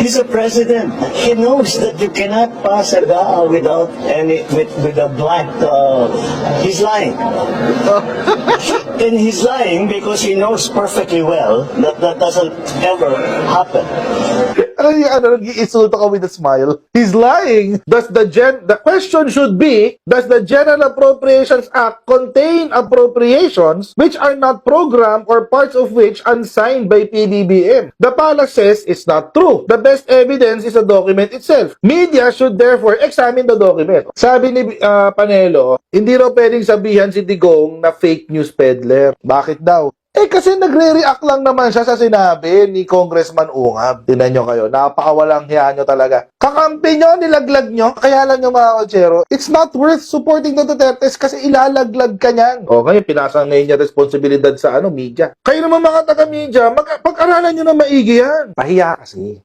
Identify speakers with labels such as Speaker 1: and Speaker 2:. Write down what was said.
Speaker 1: He's a president. He knows that you cannot pass a GAA without with a blank. He's lying. And he's lying because he knows perfectly well that that doesn't ever happen.
Speaker 2: Nag-iinsulto ka with a smile. He's lying. The question should be, does the General Appropriations Act contain appropriations which are not programmed or parts of which unsigned by PBBM? The palace says it's not true. The best evidence is the document itself. Media should therefore examine the document. Sabi ni Panelo, hindi raw pwedeng sabihan si Digong na fake news peddler. Bakit daw? Kasi nagre-react lang naman siya sa sinabi ni Congressman Ungab. Tingnan nyo kayo, napakawalang hiya nyo talaga. Kakampi nyo, nilaglag nyo. Kaya lang nyo mga kotsero, it's not worth supporting the Dutertes kasi ilalaglag ka niyan. O ngayon, pinasang ngayon niya responsibilidad sa media. Kayo naman mga taga-media, pag-aralan nyo na maigi yan. Pahiya kasi.